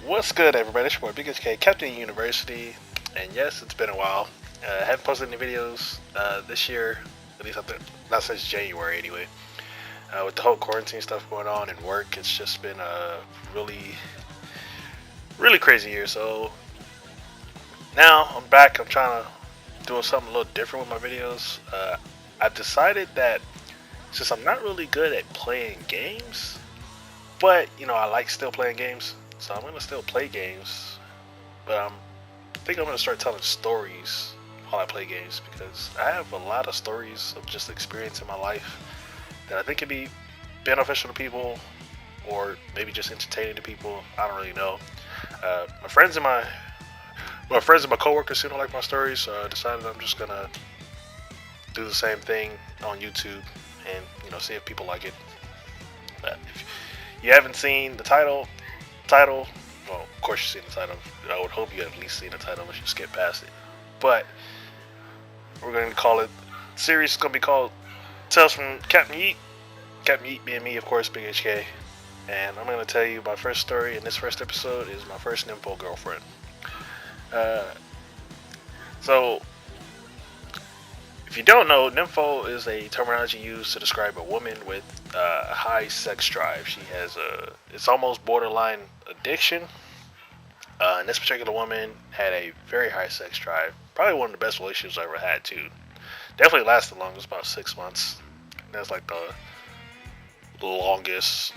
What's good, everybody? It's your boy Big HK, Captain University, and yes, it's been a while. I haven't posted any videos this year, at least not since January anyway. With the whole quarantine stuff going on and work, it's just been a really crazy year. So now I'm back. I'm trying to do something a little different with my videos. I've decided that since I'm not really good at playing games, but I like still playing games. So I'm gonna still play games, but I think I'm gonna start telling stories while I play games because I have a lot of stories of just experience in my life that I think could be beneficial to people, or maybe just entertaining to people. I don't really know. My friends and my coworkers seem to like my stories, so I decided I'm just gonna do the same thing on YouTube and see if people like it. If you haven't seen the title, well, of course you've seen the title. I would hope you have at least seen the title unless you skip past it. But we're going to call it, the series is going to be called Tales from Captain Yeet. Captain Yeet being me, of course, Big HK. And I'm going to tell you my first story in this first episode is my first Nympho girlfriend. So, if you don't know, Nympho is a terminology used to describe a woman with a high sex drive. She has it's almost borderline addiction. And this particular woman had a very high sex drive. Probably one of the best relationships I ever had too. Definitely lasted long. It was about 6 months. That's like the longest,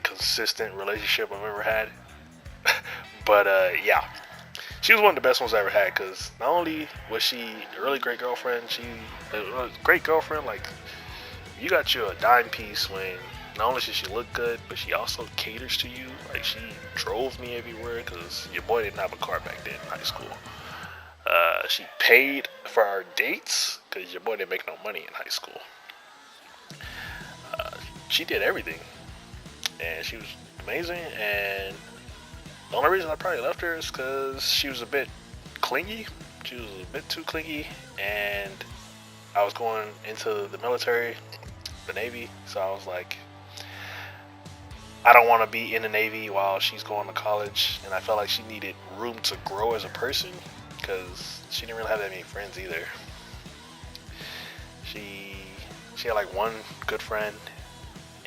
consistent relationship I've ever had. But yeah, she was one of the best ones I ever had because not only was she a really great girlfriend, you got you a dime piece when not only does she look good, but she also caters to you. Like, she drove me everywhere because your boy didn't have a car back then in high school. She paid for our dates because your boy didn't make no money in high school. She did everything, and she was amazing. And the only reason I probably left her is because she was a bit clingy. She was a bit too clingy, and I was going into the military, the Navy, so I was like, I don't want to be in the Navy while she's going to college, and I felt like she needed room to grow as a person because she didn't really have that many friends either. She had one good friend,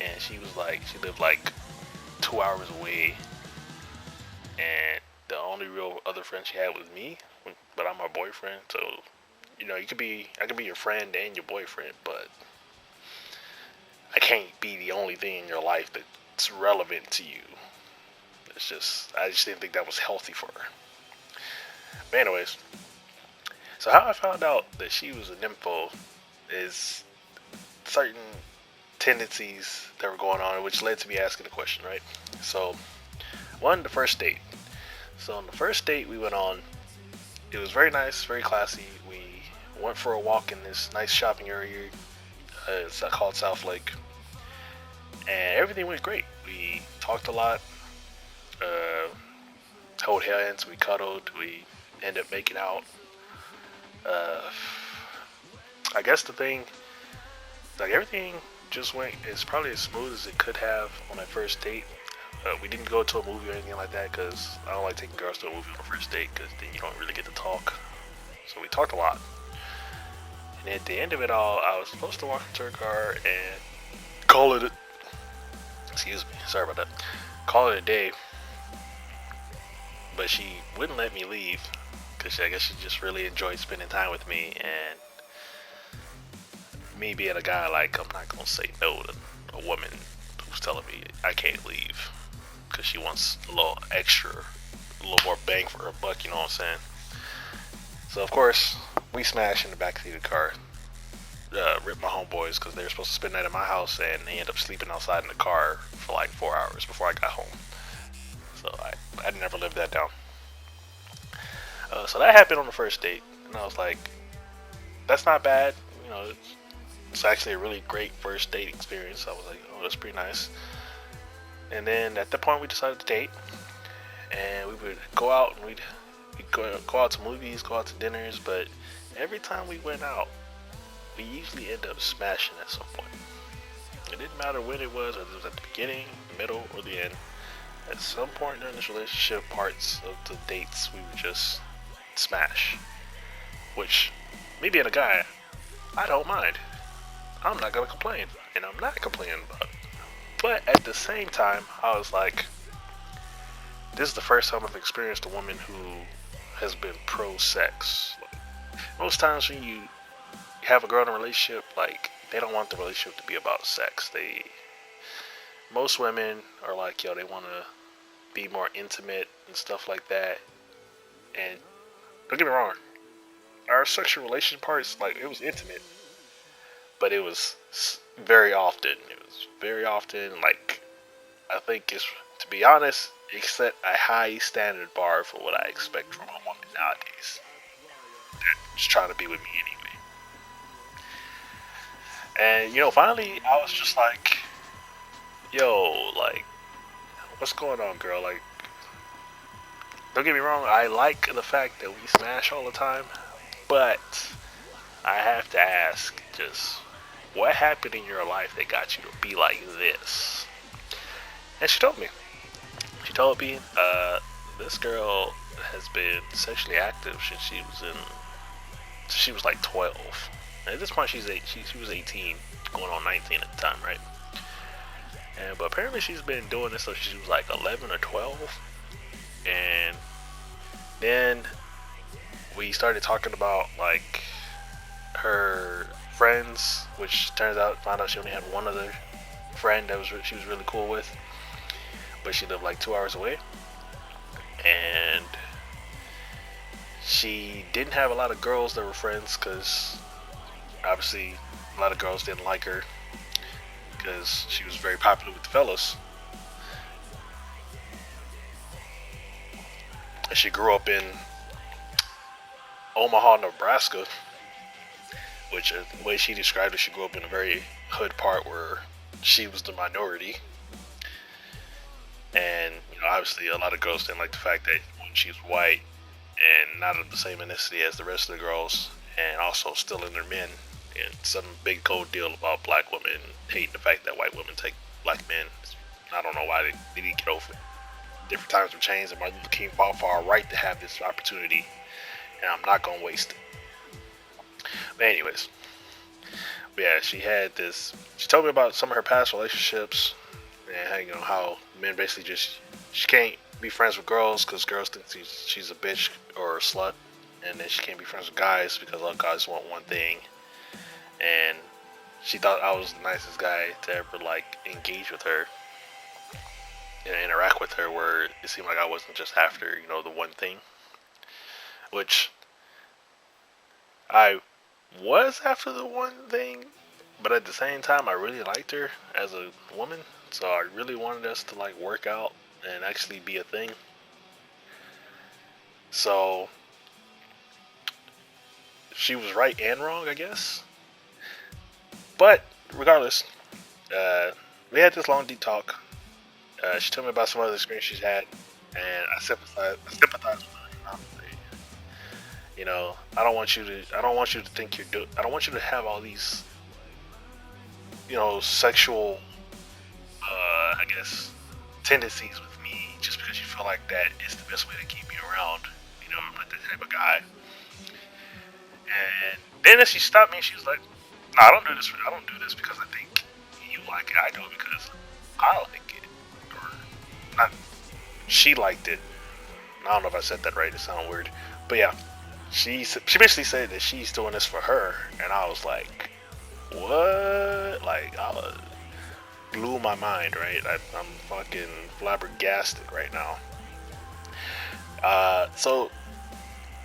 and she lived 2 hours away, and the only real other friend she had was me, but I'm her boyfriend, so I could be your friend and your boyfriend, but I can't be the only thing in your life that's relevant to you. I just didn't think that was healthy for her. But anyways, so how I found out that she was a nympho is certain tendencies that were going on, which led to me asking the question, right? So, the first date. So on the first date we went on, it was very nice, very classy. We went for a walk in this nice shopping area. It's called South Lake. And everything went great. We talked a lot, held hands, we cuddled, we ended up making out. I guess the thing, everything just went probably as smooth as it could have on that first date. We didn't go to a movie or anything like that because I don't like taking girls to a movie on the first date because then you don't really get to talk. So we talked a lot. And at the end of it all, I was supposed to walk into her car and call it sorry about that. Call it a day. But she wouldn't let me leave because I guess she just really enjoyed spending time with me, and me being a guy, I'm not gonna say no to a woman who's telling me I can't leave because she wants a little more bang for her buck, you know what I'm saying? So of course, we smashed in the backseat of the car. Ripped my homeboys because they were supposed to spend the night at my house, and they ended up sleeping outside in the car for 4 hours before I got home. So I never lived that down. So that happened on the first date, and I was like, that's not bad. It's actually a really great first date experience. I was like, oh, that's pretty nice. And then at that point we decided to date, and we would go out and we'd go out to movies, go out to dinners, but every time we went out, we usually end up smashing at some point. It didn't matter when it was, whether it was at the beginning, the middle, or the end. at some point during this relationship, parts of the dates we would just smash. Which, me being a guy, I don't mind. I'm not gonna complain, and I'm not complaining about it. But at the same time, I was like, this is the first time I've experienced a woman who has been pro-sex. Most times when you have a girl in a relationship, like, they don't want the relationship to be about sex. Most women are like, yo, they want to be more intimate and stuff like that. And don't get me wrong, our sexual relation parts, like, it was intimate, but it was very often. It was very often, like, I think it's, to be honest, it set a high standard bar for what I expect from a woman nowadays. They're just trying to be with me anyway. And, finally, I was just like, yo, like, what's going on, girl? Like, don't get me wrong, I like the fact that we smash all the time, but I have to ask, just, what happened in your life that got you to be like this? And she told me. This girl has been sexually active since she was like 12. And at this point, she was 18, going on 19 at the time, right? But apparently she's been doing this since she was like 11 or 12. And then we started talking about like her friends, which found out she only had one other friend that she was really cool with, but she lived like 2 hours away. And she didn't have a lot of girls that were friends because obviously a lot of girls didn't like her because she was very popular with the fellas. And she grew up in Omaha, Nebraska, which the way she described it, she grew up in a very hood part where she was the minority. And obviously a lot of girls didn't like the fact that she was white and not of the same ethnicity as the rest of the girls, and also still in their men, and some big cold deal about black women hating the fact that white women take black men. I don't know why they didn't get over it. Different times have changed, and Martin Luther King fought for our right to have this opportunity, and I'm not gonna waste it. But anyways, yeah, she told me about some of her past relationships, and how men basically she can't be friends with girls because girls think she's a bitch or a slut, and then she can't be friends with guys because all guys want one thing. And she thought I was the nicest guy to ever like engage with her and interact with her, where it seemed like I wasn't just after the one thing, which I was after the one thing, but at the same time I really liked her as a woman, so I really wanted us to like work out and actually be a thing. So she was right and wrong, I guess. But regardless, we had this long deep talk. She told me about some other experience she's had, and I sympathize with her. I don't want you to think I don't want you to have all these, sexual, I guess, tendencies with me just because you feel like that is the best way to keep me around. I'm not that type of guy. And then as she stopped me, she was like, "No, I don't do this because I think you like it. I do it because I like it." Or not. She liked it. I don't know if I said that right. It sounded weird, but yeah. She basically said that she's doing this for her, and I was like, what? Like, blew my mind, right? I'm fucking flabbergasted right now. So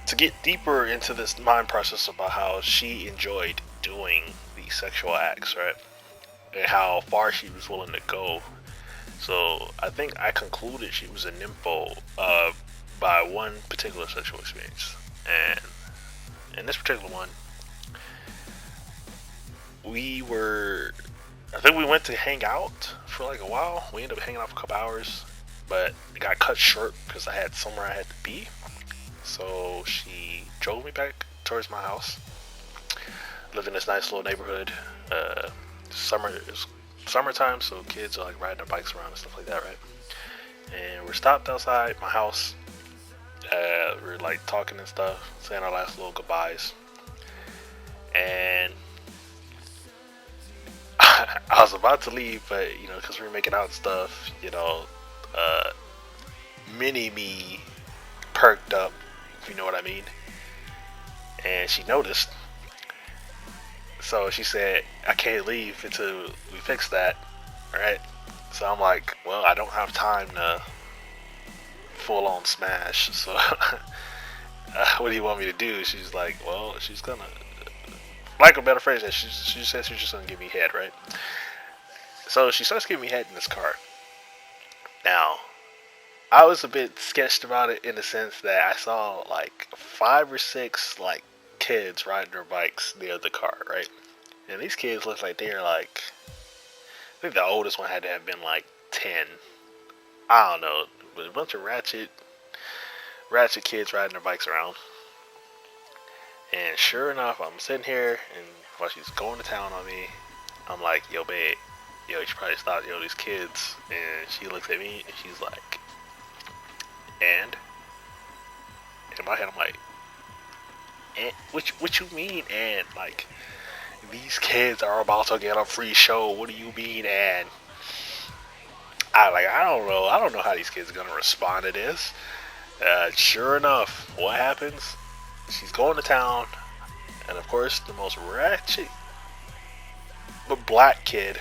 to get deeper into this mind process about how she enjoyed doing these sexual acts, right, and how far she was willing to go. So I think I concluded she was a nympho by one particular sexual experience. And in this particular one, I think we went to hang out for like a while. We ended up hanging out for a couple hours, but it got cut short because I had somewhere I had to be. So she drove me back towards my house. Live in this nice little neighborhood. It's summertime, so kids are like riding their bikes around and stuff like that, right? and we're stopped outside my house. We're like talking and stuff, saying our last little goodbyes, and I was about to leave, but because we were making out and stuff, uh, mini me perked up, if you know what I mean, and she noticed. So she said, "I can't leave until we fix that." All right. So I'm like, "Well, I don't have time to full on smash. So what do you want me to do?" She's like, "Well, she's gonna." Like a better phrase, that she says she's just gonna give me head, right? So she starts giving me head in this car. Now, I was a bit sketched about it in the sense that I saw like 5 or 6 like kids riding their bikes near the car, right? And these kids look like they're like, I think the oldest one had to have been like 10. I don't know, but a bunch of ratchet kids riding their bikes around. And sure enough, I'm sitting here, and while she's going to town on me, I'm like, "Yo, babe, yo, you should probably stop, these kids." And she looks at me, and she's like, "And?" In my head, I'm like, "And what you mean, and?" Like, these kids are about to get a free show. What do you mean, and? I don't know how these kids are gonna respond to this. Sure enough, what happens? She's going to town, and of course, the most ratchet but black kid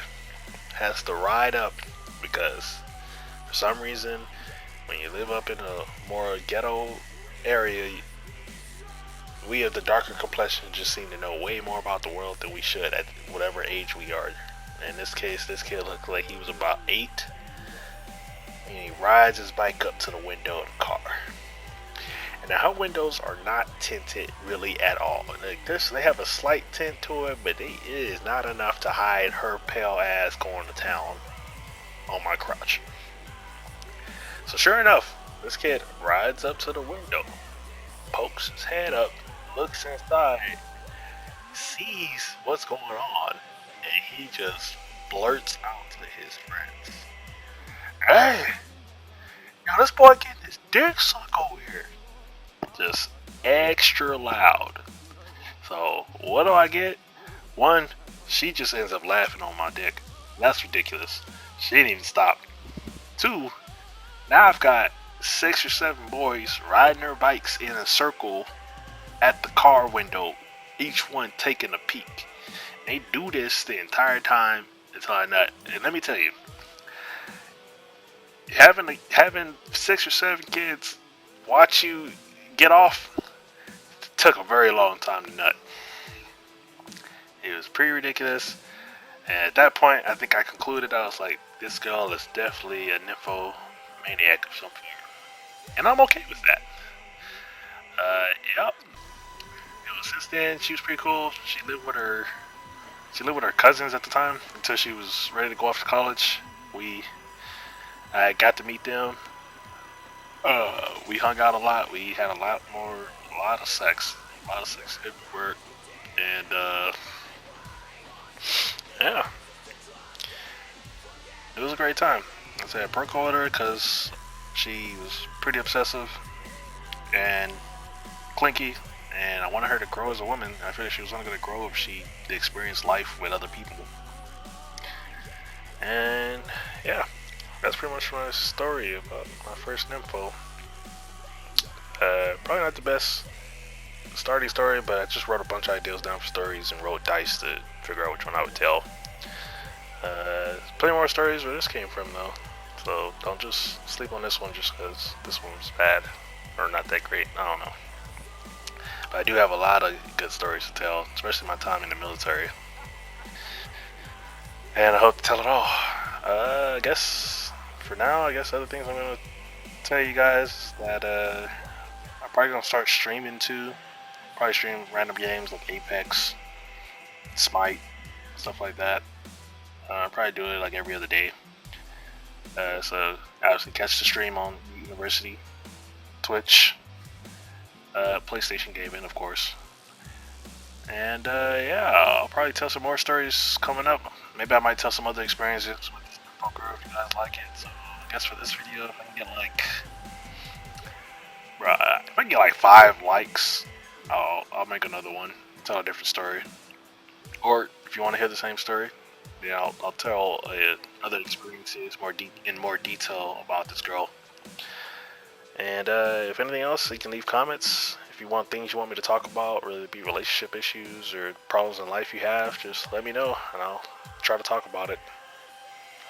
has to ride up because for some reason, when you live up in a more ghetto area, we of the darker complexion just seem to know way more about the world than we should at whatever age we are. In this case, this kid looked like he was about 8, and he rides his bike up to the window of the car. And now her windows are not tinted really at all. Like they have a slight tint to it, but it is not enough to hide her pale ass going to town on my crotch. So sure enough, this kid rides up to the window, pokes his head up, looks inside, sees what's going on, and he just blurts out to his friends, "Hey, this boy getting his dick sucked over here." Just extra loud. So what do I get? One, she just ends up laughing on my dick. That's ridiculous. She didn't even stop. 2, now I've got 6 or 7 boys riding their bikes in a circle at the car window, each one taking a peek. They do this the entire time until I nut. And let me tell you, having 6 or 7 kids watch you get off took a very long time to nut. It was pretty ridiculous. And at that point, I think I concluded, I was like, this girl is definitely a nympho maniac of some form. And I'm okay with that. Yep. Since then, she was pretty cool. She lived with her cousins at the time until she was ready to go off to college. I got to meet them. We hung out a lot. We had a lot of sex everywhere, and yeah, it was a great time. I said I broke with her because she was pretty obsessive and clinky, and I wanted her to grow as a woman. I figured she was only going to grow if she experienced life with other people. And yeah, that's pretty much my story about my first nympho. Probably not the best starting story, but I just wrote a bunch of ideas down for stories and rolled dice to figure out which one I would tell. Plenty more stories where this came from though, so don't just sleep on this one just because this one's bad or not that great. I don't know, but I do have a lot of good stories to tell, especially my time in the military, and I hope to tell it all. I guess for now, other things I'm gonna tell you guys that I'm probably gonna start streaming too. Probably stream random games like Apex, Smite, stuff like that. Probably do it like every other day. So obviously catch the stream on Yeetunversity, Twitch, PlayStation Gaming, of course. And yeah, I'll probably tell some more stories coming up. Maybe I might tell some other experiences with this girl if you guys like it. So I guess for this video, if I can get like, bruh, if I can get like 5 likes, I'll make another one. Tell a different story. Or if you want to hear the same story, yeah, I'll tell other experiences in more detail about this girl. And if anything else, you can leave comments. If you want things you want me to talk about, whether it be relationship issues or problems in life you have, just let me know and I'll try to talk about it.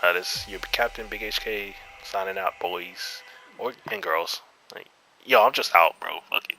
This is your Captain Big HK signing out, boys and girls. Like, yo, I'm just out, bro. Fuck it.